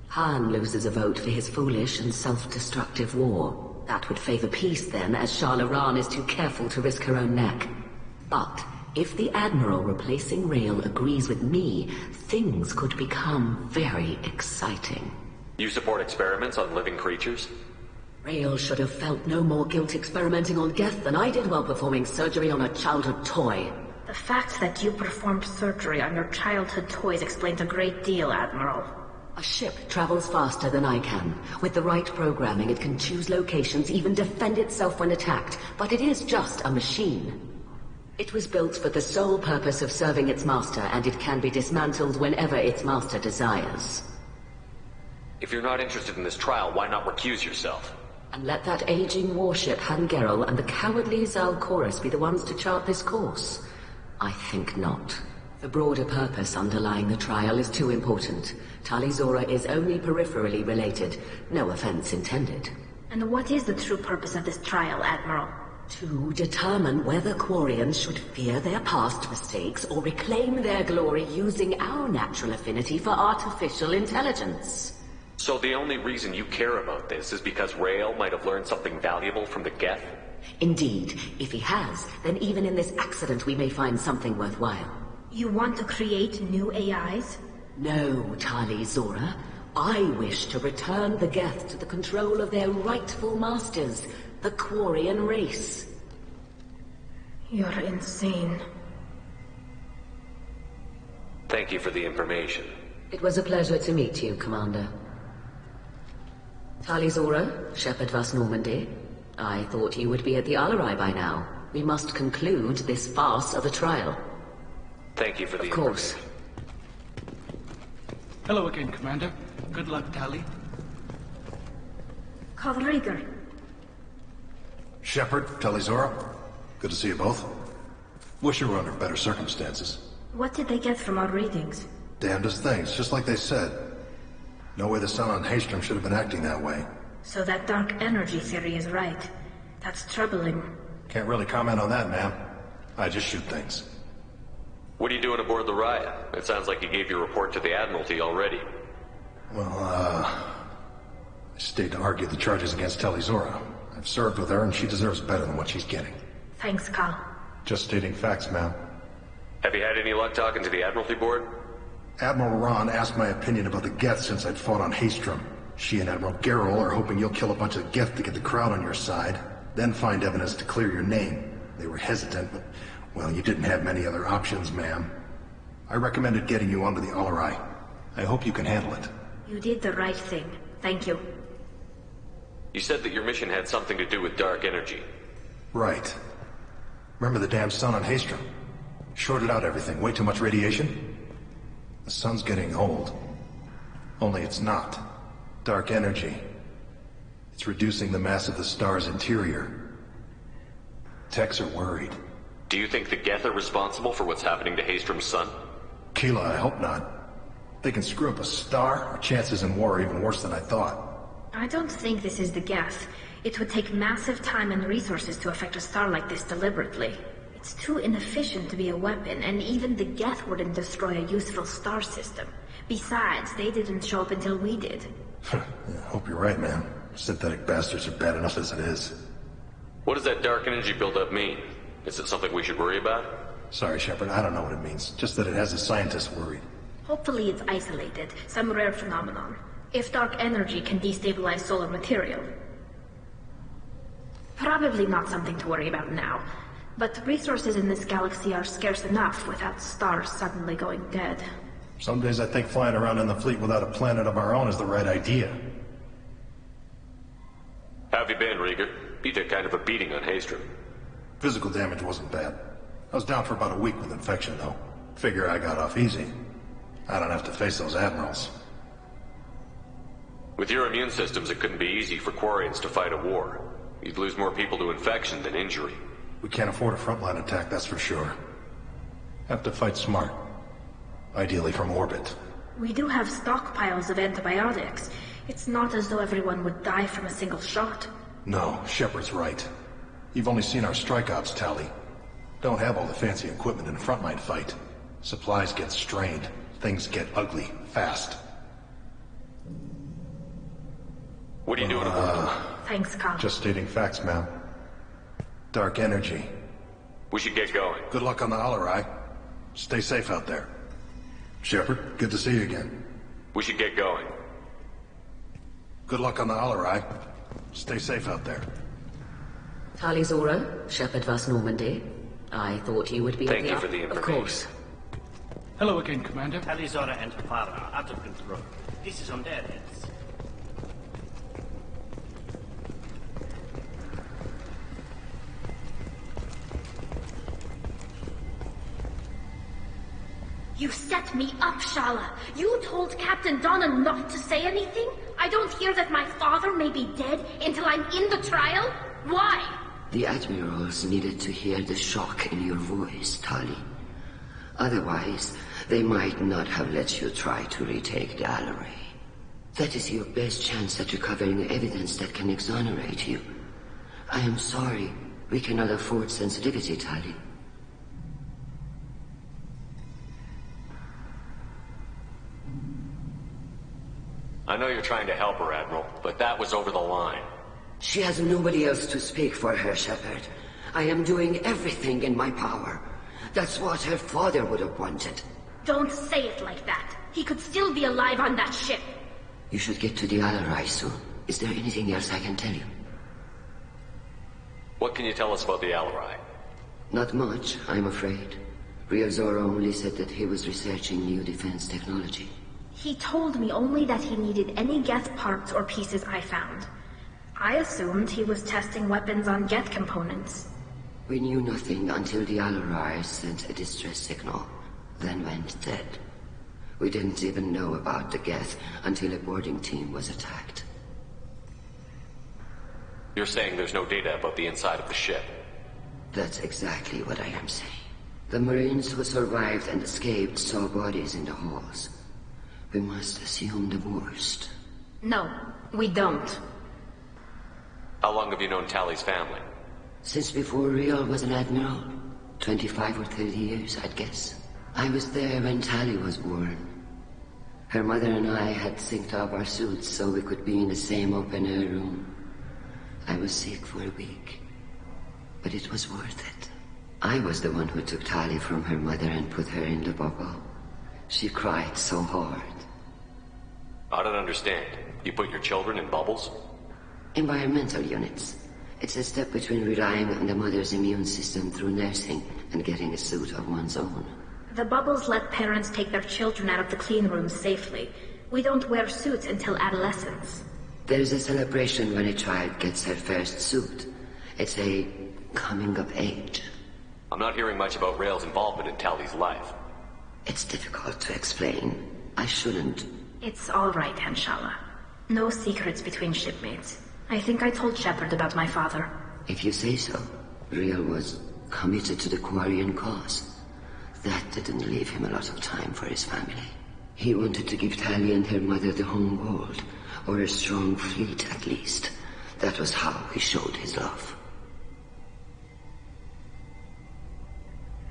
Han loses a vote for his foolish and self-destructive war. That would favor peace then, as Shalaran is too careful to risk her own neck. But if the Admiral replacing Rael agrees with me, things could become very exciting. You support experiments on living creatures? Rael should have felt no more guilt experimenting on Geth than I did while performing surgery on a childhood toy. The fact that you performed surgery on your childhood toys explains a great deal, Admiral. A ship travels faster than I can. With the right programming, it can choose locations, even defend itself when attacked. But it is just a machine. It was built for the sole purpose of serving its master, and it can be dismantled whenever its master desires. If you're not interested in this trial, why not recuse yourself? And let that aging warship Hangerel and the cowardly Zalcorus be the ones to chart this course? I think not. The broader purpose underlying the trial is too important. Tali Zora is only peripherally related. No offense intended. And what is the true purpose of this trial, Admiral? To determine whether Quarians should fear their past mistakes or reclaim their glory using our natural affinity for artificial intelligence. So the only reason you care about this is because Rael might have learned something valuable from the Geth? Indeed. If he has, then even in this accident we may find something worthwhile. You want to create new AIs? No, Tali Zora. I wish to return the Geth to the control of their rightful masters, the Quarian race. You're insane. Thank you for the information. It was a pleasure to meet you, Commander. Tali Zora, Shepherd Vas Normandy. I thought you would be at the Alarai by now. We must conclude this farce of a trial. Thank you for the information. Of course. Hello again, Commander. Good luck, Tali. Rieger. Shepard, Tali Zora. Good to see you both. Wish you were under better circumstances. What did they get from our readings? Damnedest things, just like they said. No way the sun on Haystrom should have been acting that way. So that dark energy theory is right. That's troubling. Can't really comment on that, ma'am. I just shoot things. What are you doing aboard the Raya? It sounds like you gave your report to the Admiralty already. Well, I stayed to argue the charges against Tali Zora. I've served with her, and she deserves better than what she's getting. Thanks, Cal. Just stating facts, ma'am. Have you had any luck talking to the Admiralty board? Admiral Ron asked my opinion about the Geth since I'd fought on Haystrom. She and Admiral Garrel are hoping you'll kill a bunch of Geth to get the crowd on your side, then find evidence to clear your name. They were hesitant, but, well, you didn't have many other options, ma'am. I recommended getting you onto the Alarai. I hope you can handle it. You did the right thing. Thank you. You said that your mission had something to do with dark energy. Right. Remember the damn sun on Haystrom? Shorted out everything. Way too much radiation? The sun's getting old. Only it's not. Dark energy. It's reducing the mass of the star's interior. Techs are worried. Do you think the Geth are responsible for what's happening to Haystrom's sun? Keela, I hope not. They can screw up a star. Our chances in war are even worse than I thought. I don't think this is the Geth. It would take massive time and resources to affect a star like this deliberately. It's too inefficient to be a weapon, and even the Geth wouldn't destroy a useful star system. Besides, they didn't show up until we did. Yeah, I hope you're right, man. Synthetic bastards are bad enough as it is. What does that dark energy buildup mean? Is it something we should worry about? Sorry, Shepard, I don't know what it means. Just that it has the scientists worried. Hopefully it's isolated, some rare phenomenon. If dark energy can destabilize solar material. Probably not something to worry about now. But resources in this galaxy are scarce enough without stars suddenly going dead. Some days I think flying around in the fleet without a planet of our own is the right idea. How have you been, Rieger? You took kind of a beating on Haystrom. Physical damage wasn't bad. I was down for about a week with infection, though. Figure I got off easy. I don't have to face those admirals. With your immune systems, it couldn't be easy for Quarians to fight a war. You'd lose more people to infection than injury. We can't afford a frontline attack, that's for sure. Have to fight smart. Ideally from orbit. We do have stockpiles of antibiotics. It's not as though everyone would die from a single shot. No, Shepard's right. You've only seen our strike ops, Tali. Don't have all the fancy equipment in a frontline fight. Supplies get strained. Things get ugly, fast. What are you doing aboard? Thanks, Carl. Just stating facts, ma'am. Dark energy. We should get going. Good luck on the Alarai. Stay safe out there. Shepard, good to see you again. We should get going. Good luck on the Alarai. Stay safe out there. Tali Zora, Shepard vs. Normandy. I thought you would be Thank you for the information. Of course. Hello again, Commander. Tali Zora and her father are out of control. This is on their heads. You set me up, Shala. You told Captain Donna not to say anything? I don't hear that my father may be dead until I'm in the trial? Why? The admirals needed to hear the shock in your voice, Tali. Otherwise, they might not have let you try to retake the Alarai. That is your best chance at recovering evidence that can exonerate you. I am sorry. We cannot afford sensitivity, Tali. I know you're trying to help her, Admiral, but that was over the line. She has nobody else to speak for her, Shepard. I am doing everything in my power. That's what her father would have wanted. Don't say it like that. He could still be alive on that ship. You should get to the Alarai soon. Is there anything else I can tell you? What can you tell us about the Alarai? Not much, I'm afraid. Real Zora only said that he was researching new defense technology. He told me only that he needed any Geth parts or pieces I found. I assumed he was testing weapons on Geth components. We knew nothing until the Alarai sent a distress signal, then went dead. We didn't even know about the Geth until a boarding team was attacked. You're saying there's no data about the inside of the ship? That's exactly what I am saying. The Marines who survived and escaped saw bodies in the halls. We must assume the worst. No, we don't. How long have you known Tali's family? Since before Real was an admiral. 25 or 30 years, I'd guess. I was there when Tali was born. Her mother and I had synced up our suits so we could be in the same open-air room. I was sick for a week, but it was worth it. I was the one who took Tali from her mother and put her in the bubble. She cried so hard. I don't understand. You put your children in bubbles? Environmental units. It's a step between relying on the mother's immune system through nursing and getting a suit of one's own. The bubbles let parents take their children out of the clean rooms safely. We don't wear suits until adolescence. There's a celebration when a child gets her first suit. It's a coming of age. I'm not hearing much about Rail's involvement in Tali's life. It's difficult to explain. I shouldn't. It's all right, Hanshala. No secrets between shipmates. I think I told Shepard about my father. If you say so. Real was committed to the Quarian cause. That didn't leave him a lot of time for his family. He wanted to give Tali and her mother the home world, or a strong fleet at least. That was how he showed his love.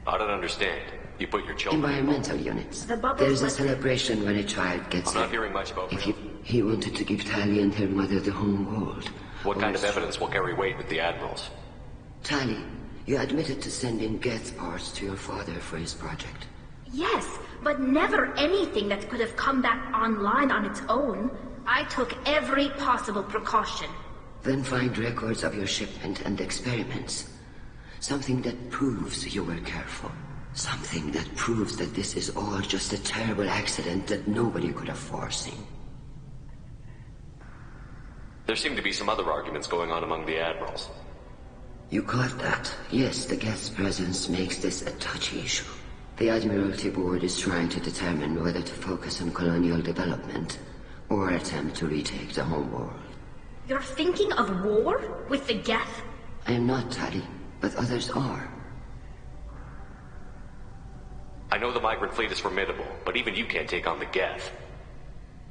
I don't understand. You put your children Environmental units. The bubbles There's a celebration when a child gets I'm not hearing much about Rail. He wanted to give Tali and her mother the home world. What kind of evidence will carry weight with the admirals? Tali, you admitted to sending Geth parts to your father for his project. Yes, but never anything that could have come back online on its own. I took every possible precaution. Then find records of your shipment and experiments. Something that proves you were careful. Something that proves that this is all just a terrible accident that nobody could have foreseen. There seem to be some other arguments going on among the admirals. You caught that? Yes, the Geth's presence makes this a touchy issue. The Admiralty Board is trying to determine whether to focus on colonial development or attempt to retake the home world. You're thinking of war? With the Geth? I am not, Tali, but others are. I know the migrant fleet is formidable, but even you can't take on the Geth.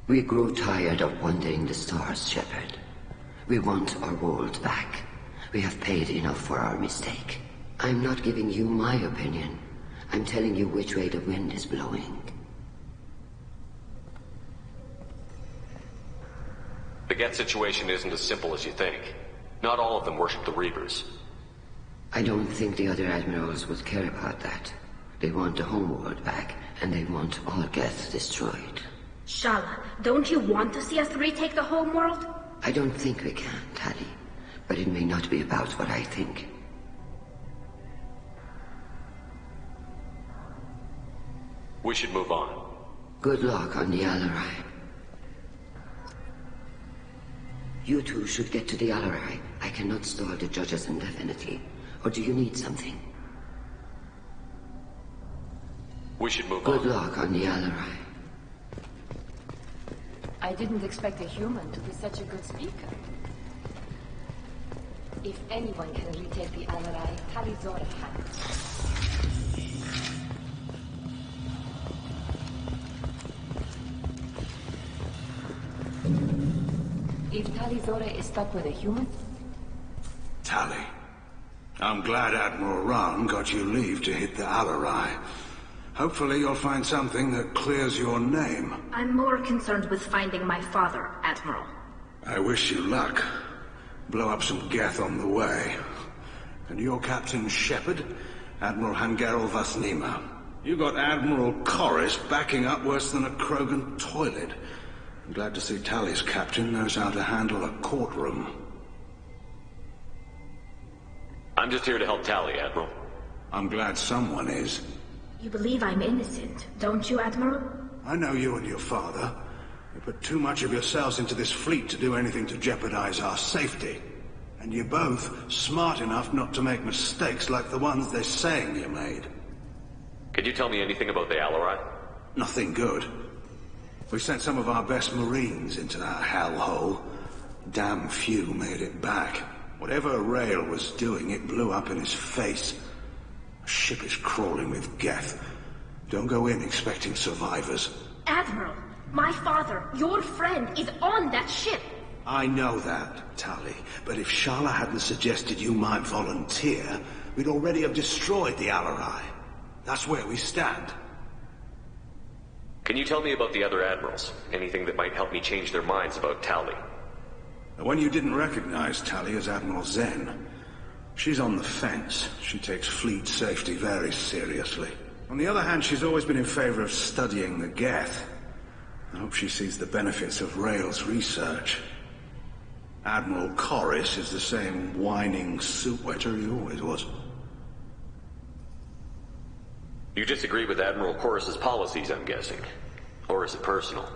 We grow tired of wandering the stars, Shepard. We want our world back. We have paid enough for our mistake. I'm not giving you my opinion. I'm telling you which way the wind is blowing. The Geth situation isn't as simple as you think. Not all of them worship the Reapers. I don't think the other admirals would care about that. They want the homeworld back, and they want all Geth destroyed. Shala, don't you want to see us retake the homeworld? I don't think we can, Tali. But it may not be about what I think. We should move on. Good luck on the Alarai. You two should get to the Alarai. I cannot stall the judges indefinitely. Or do you need something? We should move on. Good luck on the Alarai. I didn't expect a human to be such a good speaker. If anyone can retake the Alarai, Tali Zora can. If Tali Zora is stuck with a human? Tali, I'm glad Admiral Rahn got you leave to hit the Alarai. Hopefully you'll find something that clears your name. I'm more concerned with finding my father, Admiral. I wish you luck. Blow up some Geth on the way. And your Captain Shepard, Admiral Hangarel Vasnima. You got Admiral Corris backing up worse than a Krogan toilet. I'm glad to see Tali's captain knows how to handle a courtroom. I'm just here to help Tali, Admiral. I'm glad someone is. You believe I'm innocent, don't you, Admiral? I know you and your father. You put too much of yourselves into this fleet to do anything to jeopardize our safety. And you're both smart enough not to make mistakes like the ones they're saying you made. Can you tell me anything about the Alarai? Nothing good. We sent some of our best Marines into that hellhole. Damn few made it back. Whatever Rail was doing, it blew up in his face. A ship is crawling with Geth. Don't go in expecting survivors. Admiral, my father, your friend, is on that ship. I know that, Tali, but if Shala hadn't suggested you might volunteer, we'd already have destroyed the Alarai. That's where we stand. Can you tell me about the other admirals? Anything that might help me change their minds about Tali? The one you didn't recognize, Tali, is Admiral Zen. She's on the fence. She takes fleet safety very seriously. On the other hand, she's always been in favor of studying the Geth. I hope she sees the benefits of Rail's research. Admiral Corris is the same whining soup wetter he always was. You disagree with Admiral Corris's policies, I'm guessing. Or is it personal?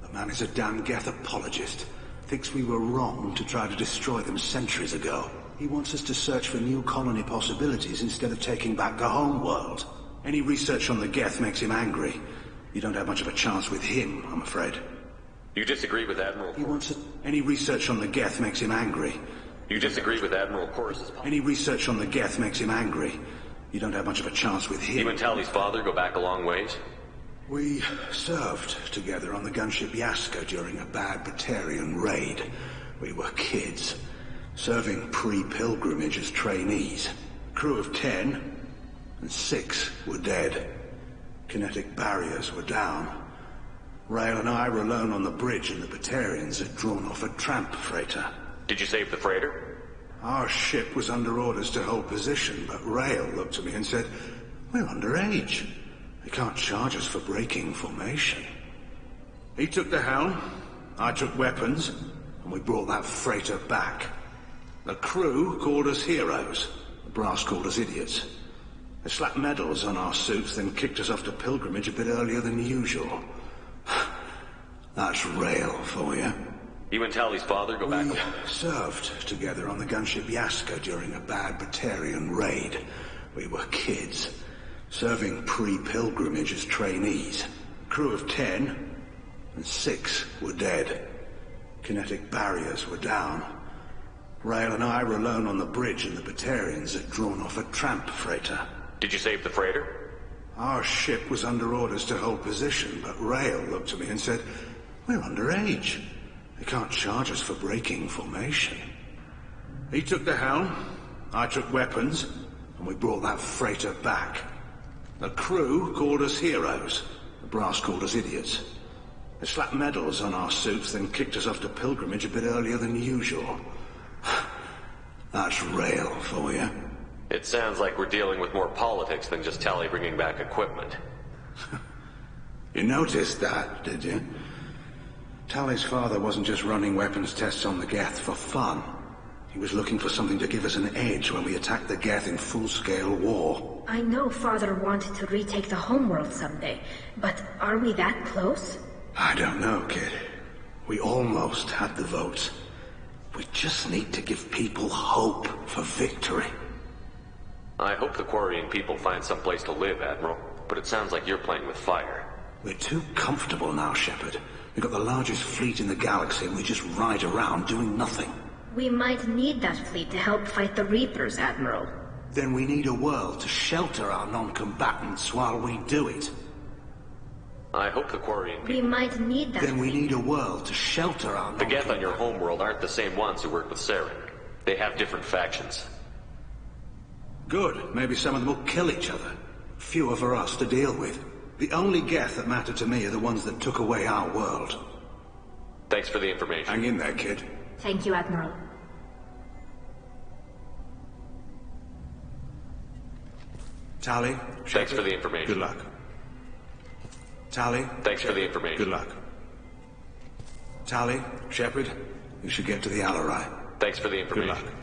The man is a damn Geth apologist. Thinks we were wrong to try to destroy them centuries ago. He wants us to search for new colony possibilities instead of taking back the home world. Any research on the Geth makes him angry. You don't have much of a chance with him, I'm afraid. You disagree with Admiral He wants it. Any research on the Geth makes him angry. You disagree with Admiral Corris's policies? Any research on the Geth makes him angry. You don't have much of a chance with him. You and Tali's father go back a long ways? We served together on the gunship Yaska during a bad Batarian raid. We were kids, serving pre-pilgrimage as trainees. Crew of 10, and 6 were dead. Kinetic barriers were down. Rail and I were alone on the bridge, and the Batarians had drawn off a tramp freighter. Did you save the freighter? Our ship was under orders to hold position, but Rail looked at me and said, "We're underage. They can't charge us for breaking formation." He took the helm, I took weapons, and we brought that freighter back. The crew called us heroes. The brass called us idiots. They slapped medals on our suits, then kicked us off to pilgrimage a bit earlier than usual. That's rail for you. You and Tali's father go back? We served together on the gunship Yaska during a bad Batarian raid. We were kids, serving pre-pilgrimage as trainees. Crew of 10, and 6 were dead. Kinetic barriers were down. Rail and I were alone on the bridge, and the Batarians had drawn off a tramp freighter. Did you save the freighter? Our ship was under orders to hold position, but Rail looked at me and said, "We're underage. They can't charge us for breaking formation." He took the helm, I took weapons, and we brought that freighter back. The crew called us heroes. The brass called us idiots. They slapped medals on our suits, then kicked us off to pilgrimage a bit earlier than usual. That's rail for you. It sounds like we're dealing with more politics than just Tali bringing back equipment. You noticed that, did you? Tali's father wasn't just running weapons tests on the Geth for fun. He was looking for something to give us an edge when we attacked the Geth in full-scale war. I know Father wanted to retake the homeworld someday, but are we that close? I don't know, kid. We almost had the votes. We just need to give people hope for victory. I hope the Quarian people find some place to live, Admiral, but it sounds like you're playing with fire. We're too comfortable now, Shepard. We've got the largest fleet in the galaxy, and we just ride around doing nothing. We might need that fleet to help fight the Reapers, Admiral. Then we need a world to shelter our non-combatants while we do it. I hope the Quarian people... We might need that Then we need a world to shelter our The Geth on your homeworld aren't the same ones who work with Saren. They have different factions. Good. Maybe some of them will kill each other. Fewer for us to deal with. The only Geth that matter to me are the ones that took away our world. Thanks for the information. Hang in there, kid. Thank you, Admiral. Tali? Thanks for the information. Good luck. Tali? Thanks for the information. Good luck. Tali, Shepard, you should get to the Alarai. Thanks for the information. Good luck.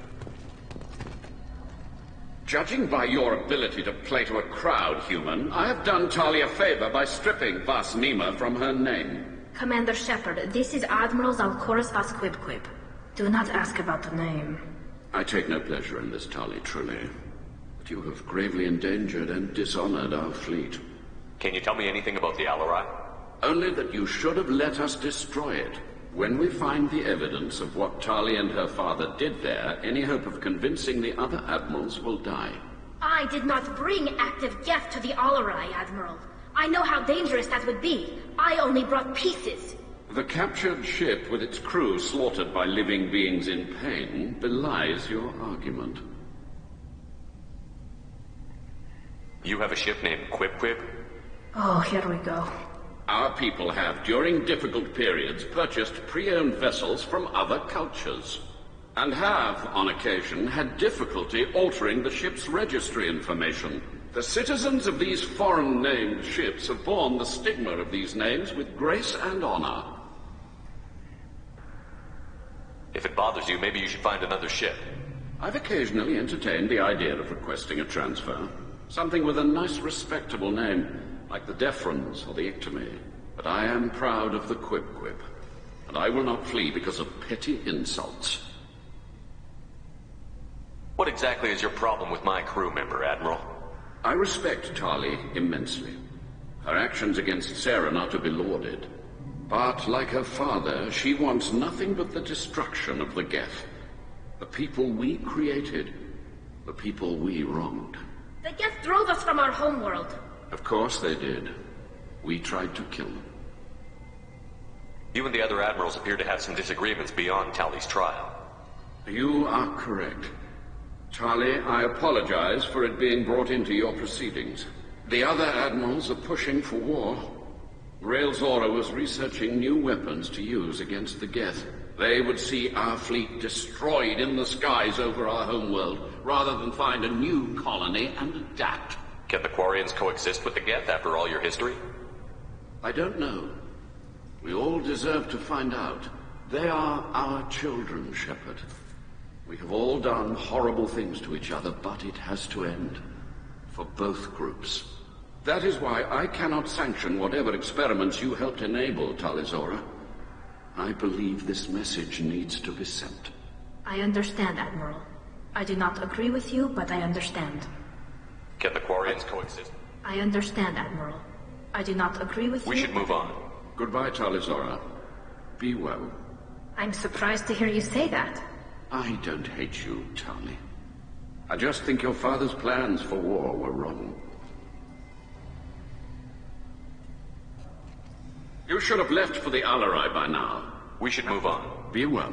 Judging by your ability to play to a crowd, human, I have done Tali a favor by stripping Vas Nima from her name. Commander Shepard, this is Admiral Zalkoris Vas Quibquib. Do not ask about the name. I take no pleasure in this, Tali, truly. But you have gravely endangered and dishonored our fleet. Can you tell me anything about the Alarai? Only that you should have let us destroy it. When we find the evidence of what Tali and her father did there, any hope of convincing the other admirals will die. I did not bring active Geth to the Alarai, Admiral. I know how dangerous that would be. I only brought pieces. The captured ship with its crew slaughtered by living beings in pain belies your argument. You have a ship named Quib? Oh, here we go. Our people have, during difficult periods, purchased pre-owned vessels from other cultures, and have, on occasion, had difficulty altering the ship's registry information. The citizens of these foreign-named ships have borne the stigma of these names with grace and honor. If it bothers you, maybe you should find another ship. I've occasionally entertained the idea of requesting a transfer. Something with a nice, respectable name, like the Defrons or the Ictomy. But I am proud of the Quib, and I will not flee because of petty insults. What exactly is your problem with my crew member, Admiral? I respect Tali immensely. Her actions against Saren are to be lauded. But, like her father, she wants nothing but the destruction of the Geth. The people we created. The people we wronged. The Geth drove us from our homeworld. Of course they did. We tried to kill them. You and the other admirals appear to have some disagreements beyond Tali's trial. You are correct. Tali, I apologize for it being brought into your proceedings. The other admirals are pushing for war. Railzora was researching new weapons to use against the Geth. They would see our fleet destroyed in the skies over our homeworld, rather than find a new colony and adapt. Can the Quarians coexist with the Geth after all your history? I don't know. We all deserve to find out. They are our children, Shepard. We have all done horrible things to each other, but it has to end. For both groups. That is why I cannot sanction whatever experiments you helped enable, Tali Zora. I believe this message needs to be sent. I understand, Admiral. I do not agree with you, but I understand. Can the Quarians coexist? I understand, Admiral. I do not agree with you. We should move on. Goodbye, Tali Zora. Be well. I'm surprised to hear you say that. I don't hate you, Tali. I just think your father's plans for war were wrong. You should have left for the Alarai by now. We should move on. Be well.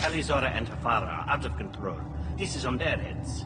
Tali Zora and her father are out of control. This is on their heads.